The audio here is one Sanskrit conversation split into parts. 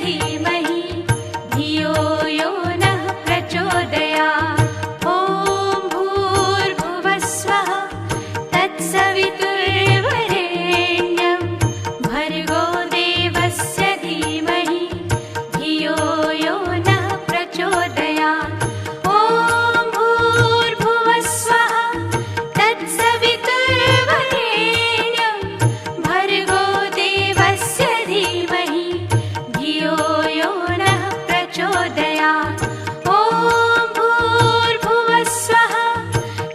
धीमहि धियो यो नः प्रचोदयात्। ॐ भूर्भुवः स्वः तत्सवितुर्वरेण्यं भर्गो देवस्य धीमहि धियो यो नः प्रचोदयात्। ॐ भूर्भुवः स्वः तत्सवितुर्वरेण्यं भर्गो देवस्य धीमहि धियो यो नः प्रचोदयात्। ॐ भूर्भुवः स्वः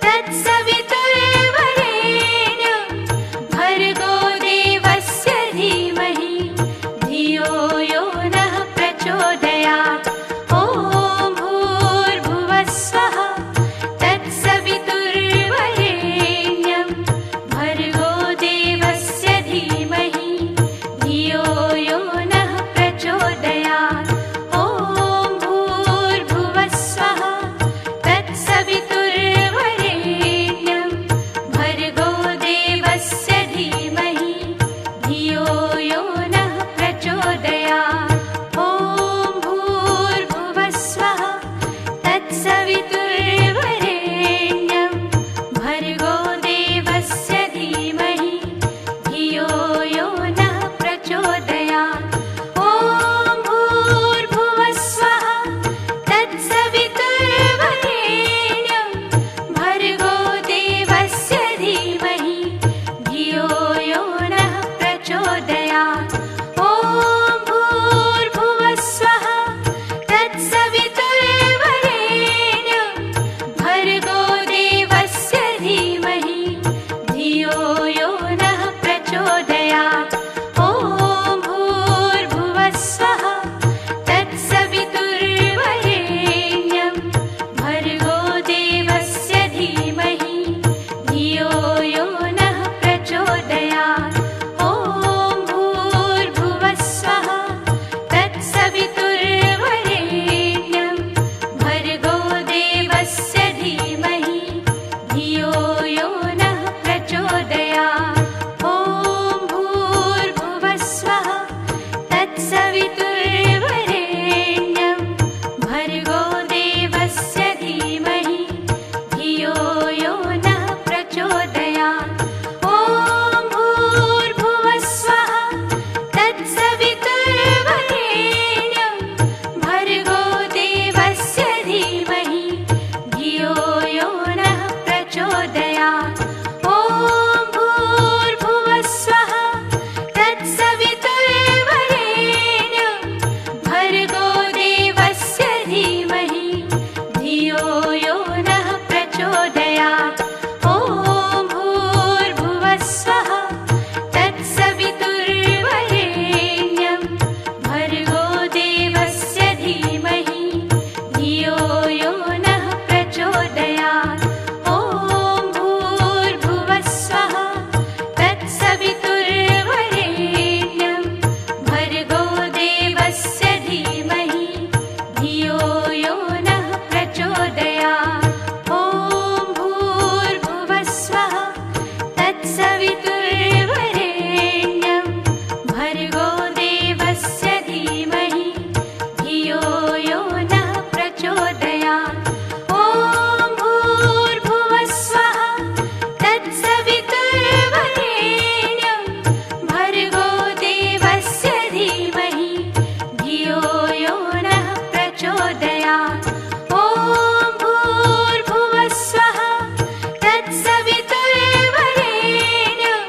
तत्सवितुर्वरेण्यं भर्गो देवस्य धीमहि धियो यो नः प्रचोदयात्। ॐ भूर्भुवः स्वः तत्सवितुर्वरेण्यं भर्गो देवस्य धीमहि धियो यो नः प्रचोदयात्। ॐ भूर्भुवः स्वः तत्सवितुर्वरेण्यं भर्गो देवस्य धीमहि धियो यो नः प्रचोदयात्। ॐ भूर्भुवः स्वः तत्सवितुर्वरेण्यं भर्गो देवस्य धीमहि धियो यो नः प्रचोदयात्। ॐ भूर्भुवः स्वः तत्सवितुर्वरेण्यं भर्गो देवस्य धीमहि धियो यो नः प्रचोदयात्। ॐ भूर्भुवः स्वः तत्सवितुर्वरेण्यं भर्गो देवस्य धीमहि धियो यो नः प्रचोदयात्। ॐ भूर्भुवः स्वः तत्सवितुर्वरेण्यं भर्गो देवस्य धीमहि धियो यो नः प्रचोदयात्। ॐ भूर्भुवः स्वः तत्सवितुर्वरेण्यं भर्गो देवस्य धीमहि धियो यो नः प्रचोदयात्। ॐ भूर्भुवः स्वः तत्सवितुर्वरेण्यं भर्गो देवस्य धीमहि धियो यो नः प्रचोदयात्। ॐ भूर्भुवः स्वः तत्सवितुर्वरेण्यं भर्गो देवस्य धीमहि धियो यो नः प्रचोदयात्। ॐ भूर्भुवः स्वः तत्सवितुर्वरेण्यं भर्गो देवस्य धीमहि धियो यो नः प्रचोदयात्। ॐ भूर्भुवः स्वः तत्सवितुर्वरेण्यं भर्गो देवस्य धीमहि धियो यो नः प्रचोदयात्। ॐ भूर्भुवः स्वः तत्सवितुर्वरेण्यं भर्गो देवस्य धीमहि धियो यो नः प्रचोदयात्। ॐ भूर्भुवः स्वः तत्सवितुर्वरेण्यं भर्गो देवस्य धीमहि धियो यो नः प्रचोदयात्। ॐ भूर्भुवः स्वः तत्सवितुर्वरेण्यं भर्गो देवस्य धीमहि धियो यो नः प्रचोदयात्। ॐ भूर्भुवः स्वः तत्सवितुर्वरेण्यं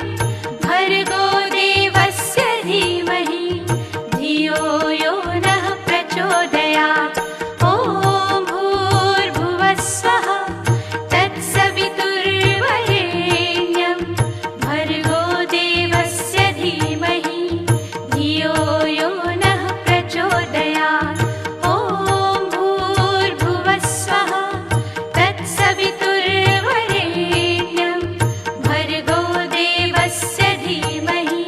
भर्गो देवस्य धीमहि धियो यो नः प्रचोदयात्। ॐ भूर्भुवः स्वः तत्सवितुर्वरेण्यं भर्गो देवस्य धीमहि धियो यो नः प्रचोदयात्। ॐ भूर्भुवः स्वः तत्सवितुर्वरेण्यं भर्गो देवस्य धीमहि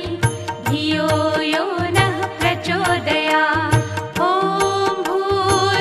धियो यो नः प्रचोदयात्। ॐ भूर्भुवः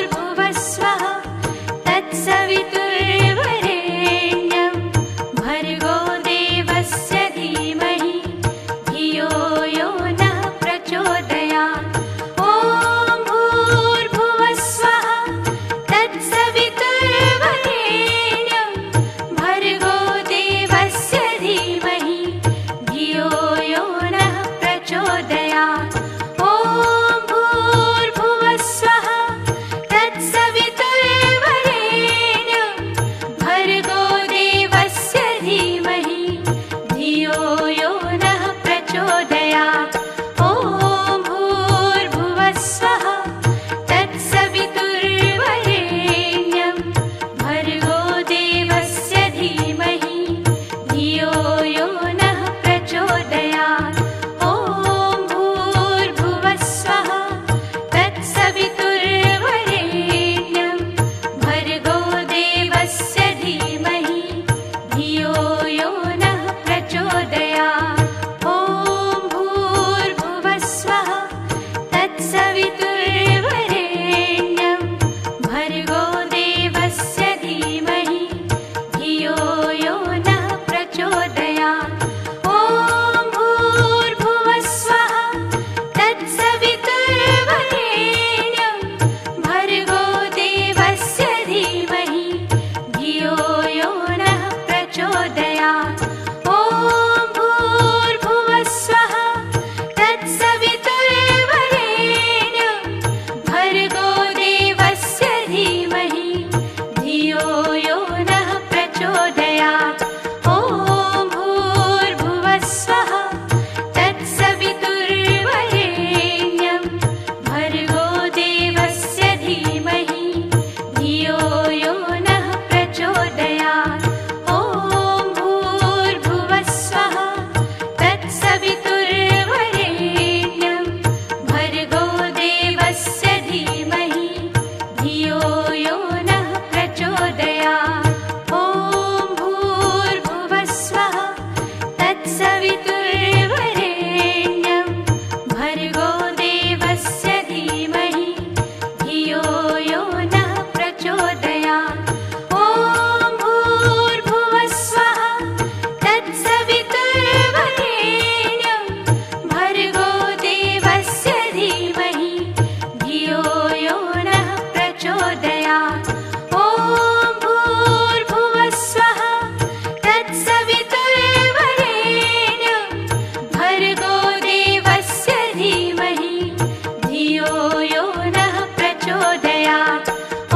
यो नः प्रचोदयात्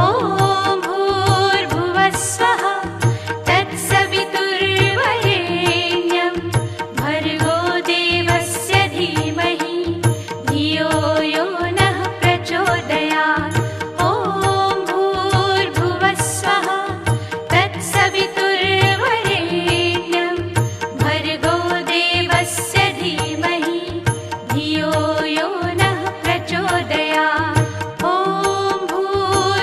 ॐ भूर्भुवः स्वः तत्सवितुर्वरेण्यं भर्गो देवस्य धीमहि धियो यो नः प्रचोदयात् ॐ भूर्भुवः स्वः तत्सवितुर्वरेण्यं भर्गो देवस्य धीमहि धियो यो नः प्रचोदयात् ॐ भूर्भुवः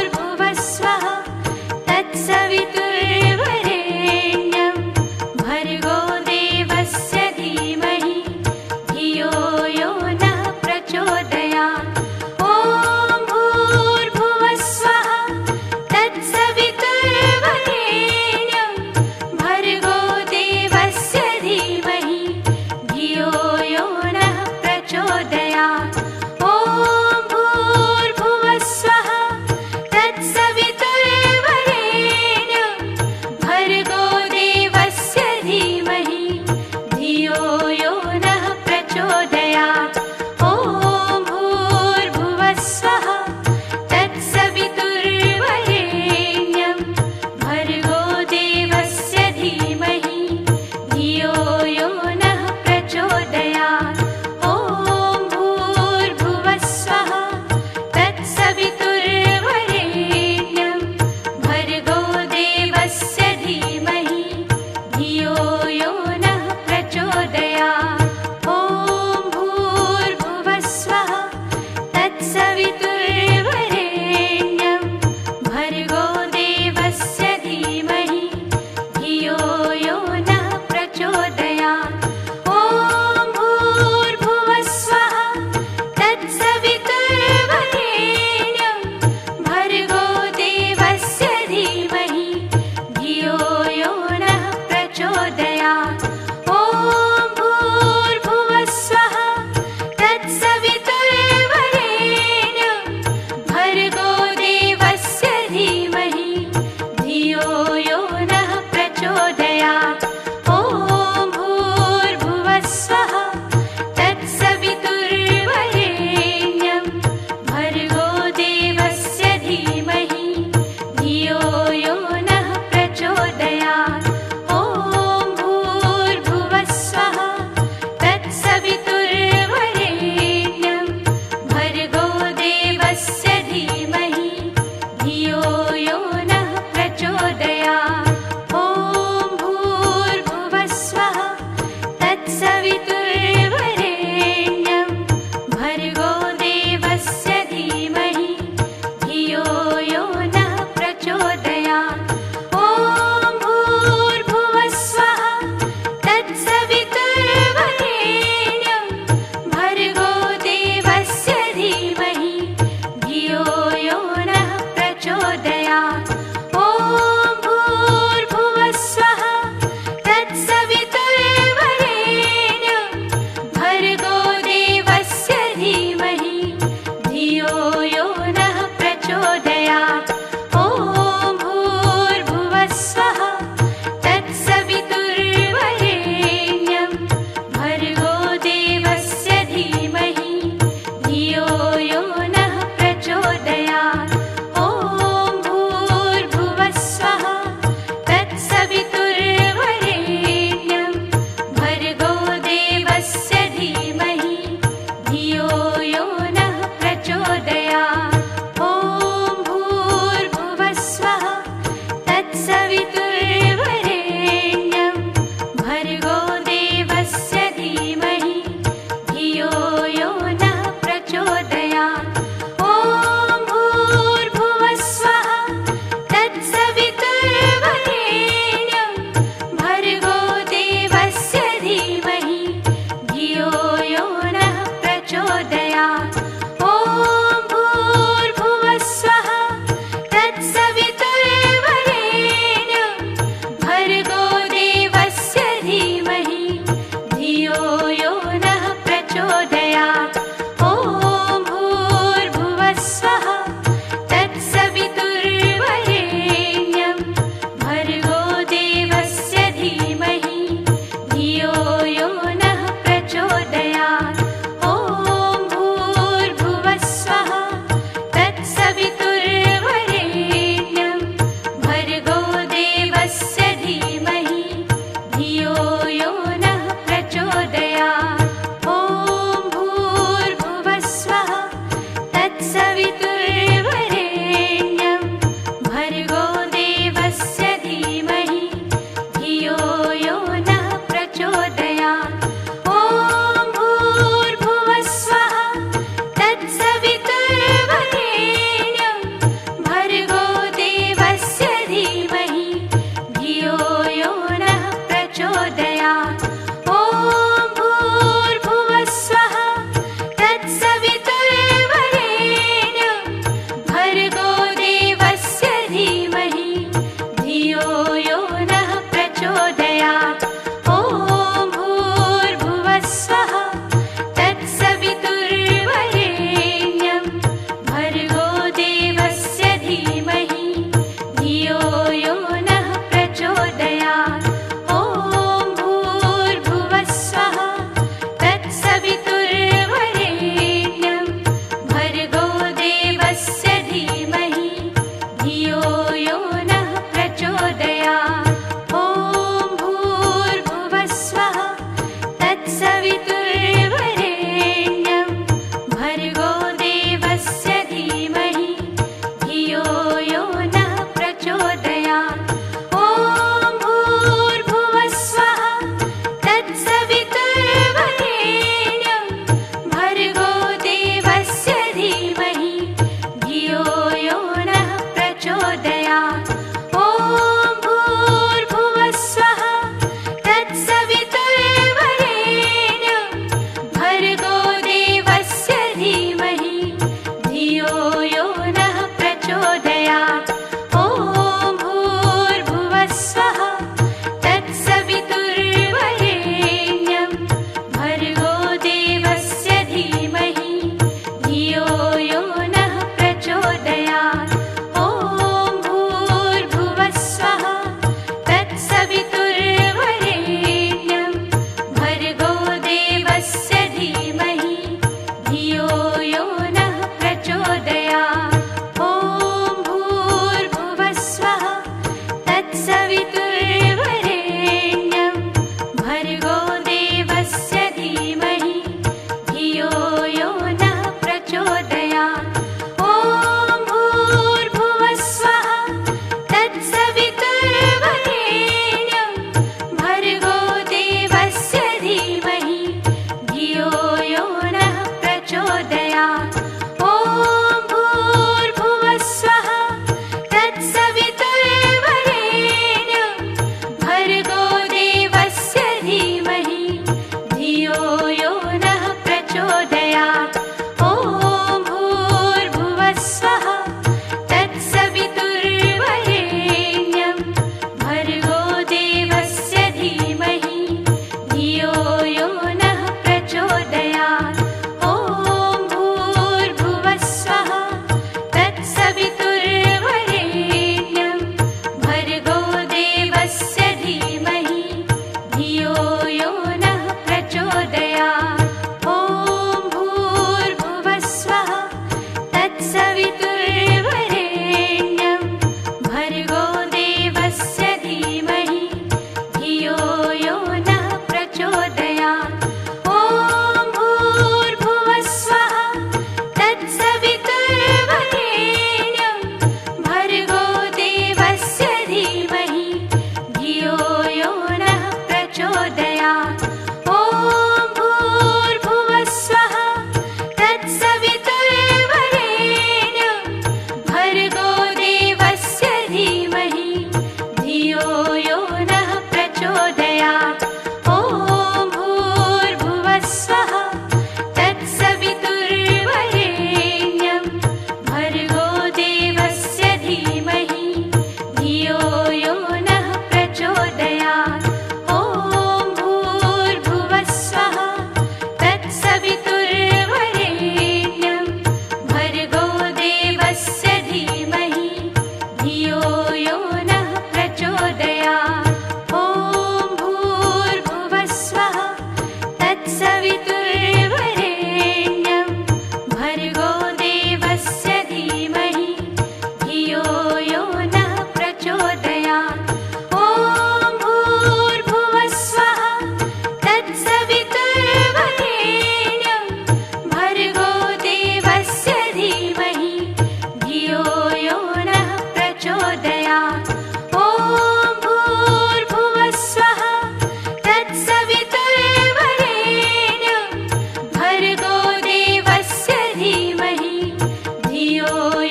यो